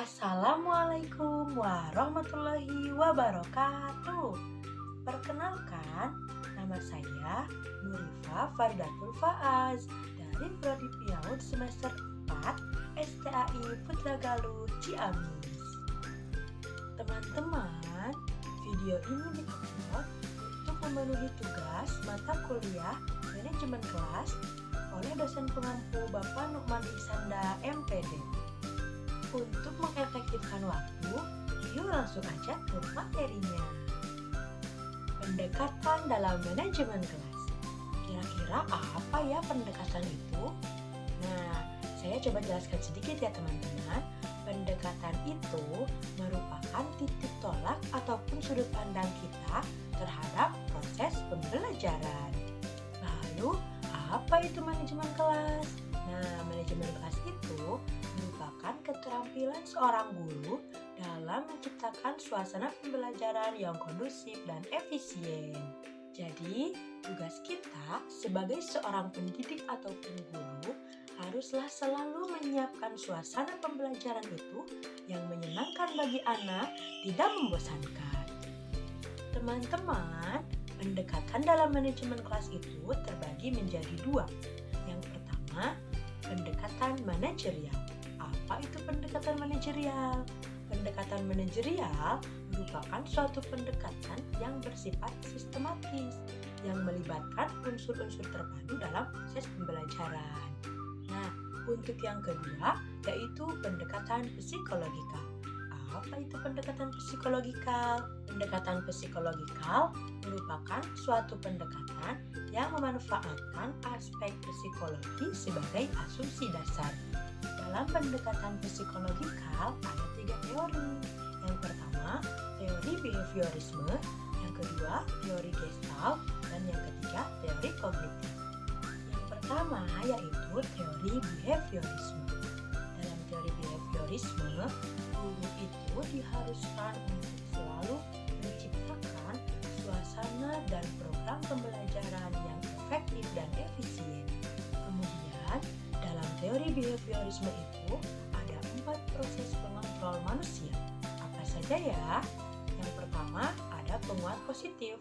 Assalamualaikum warahmatullahi wabarakatuh. Perkenalkan, nama saya Nurifa Fardatul Faaz dari Prodi PAUD semester 4 STAI Putra Galuh Ciamis. Teman-teman, video ini diupload untuk memenuhi tugas mata kuliah manajemen kelas oleh dosen pengampu Bapak Nukman Isanda MPD. Untuk mengefektifkan waktu, yuk langsung aja ke materinya. Pendekatan dalam manajemen kelas. Kira-kira apa ya pendekatan itu? Nah, saya coba jelaskan sedikit ya teman-teman. Pendekatan itu merupakan titik tolak ataupun sudut pandang kita terhadap proses pembelajaran. Lalu, apa itu manajemen kelas? Nah, manajemen kelas itu merupakan keterampilan seorang guru dalam menciptakan suasana pembelajaran yang kondusif dan efisien. Jadi, tugas kita sebagai seorang pendidik ataupun guru haruslah selalu menyiapkan suasana pembelajaran itu yang menyenangkan bagi anak, tidak membosankan. Teman-teman, pendekatan dalam manajemen kelas itu terbagi menjadi dua. Yang pertama, pendekatan manajerial. Apa itu pendekatan manajerial? Pendekatan manajerial merupakan suatu pendekatan yang bersifat sistematis, yang melibatkan unsur-unsur terpadu dalam proses pembelajaran. Nah, untuk yang kedua, yaitu pendekatan psikologikal. Apa itu pendekatan psikologikal? Pendekatan psikologikal merupakan suatu pendekatan yang memanfaatkan aspek psikologi sebagai asumsi dasar. Dalam pendekatan psikologikal ada 3 teori. Yang pertama, teori behaviorisme, yang kedua, teori Gestalt, dan yang ketiga, teori kognitif. Yang pertama yaitu teori behaviorisme. Dalam teori behaviorisme, guru itu diharuskan untuk selalu menciptakan suasana dan program pembelajaran yang efektif dan efisien. Kemudian, dalam teori behaviorisme itu ada 4 proses pengontrol manusia. Apa saja ya? Yang pertama ada penguat positif.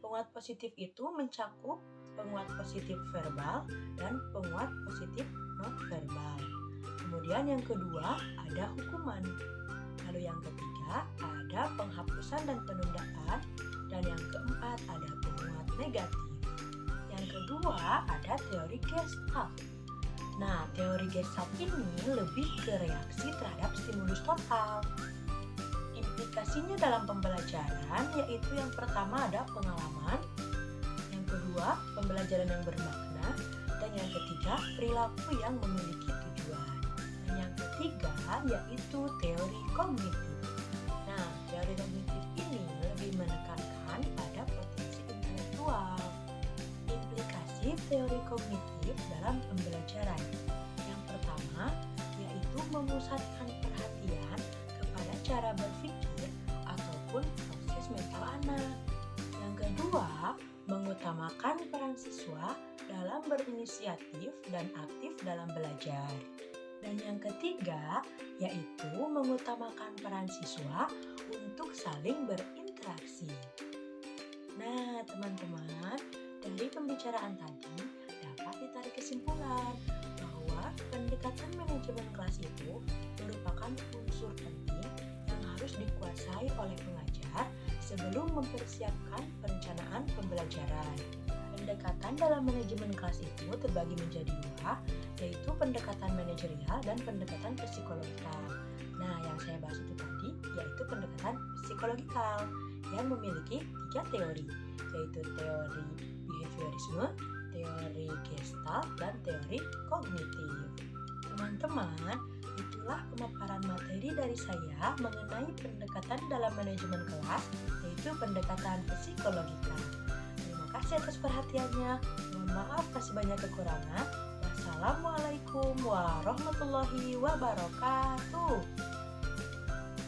Penguat positif itu mencakup penguat positif verbal dan penguat positif non-verbal. Kemudian yang kedua ada hukuman. Lalu yang ketiga ada penghapusan dan penundaan. Dan yang keempat ada penguat negatif. Yang kedua ada teori Gestalt. Nah, teori Gestalt ini lebih ke reaksi terhadap stimulus total. Implikasinya dalam pembelajaran yaitu yang pertama ada pengalaman, yang kedua pembelajaran yang bermakna, dan yang ketiga perilaku yang memiliki tujuan. Dan yang ketiga yaitu teori kognitif. Nah, teori kognitif ini lebih menekankan pada potensi intelektual. Implikasi teori kognitif dalam pembelajaran. Yang pertama yaitu memusatkan perhatian kepada cara berpikir ataupun proses mental anak. Yang kedua, mengutamakan peran siswa dalam berinisiatif dan aktif dalam belajar. Dan yang ketiga, yaitu mengutamakan peran siswa untuk saling berinteraksi. Nah, teman-teman, dari pembicaraan tadi dapat ditarik kesimpulan bahwa pendekatan manajemen kelas itu merupakan unsur penting yang harus dikuasai oleh pengajar sebelum mempersiapkan perencanaan pembelajaran. Pendekatan dalam manajemen kelas itu terbagi menjadi dua, yaitu pendekatan manajerial dan pendekatan psikologikal. Nah, yang saya bahas itu tadi yaitu pendekatan psikologikal yang memiliki 3 teori, yaitu teori behaviorisme, teori Gestalt, dan teori kognitif. Teman-teman, itulah pemaparan materi dari saya mengenai pendekatan dalam manajemen kelas, yaitu pendekatan psikologikal. Terima kasih atas perhatiannya. Mohon maaf kasih banyak kekurangan. Wassalamualaikum warahmatullahi wabarakatuh.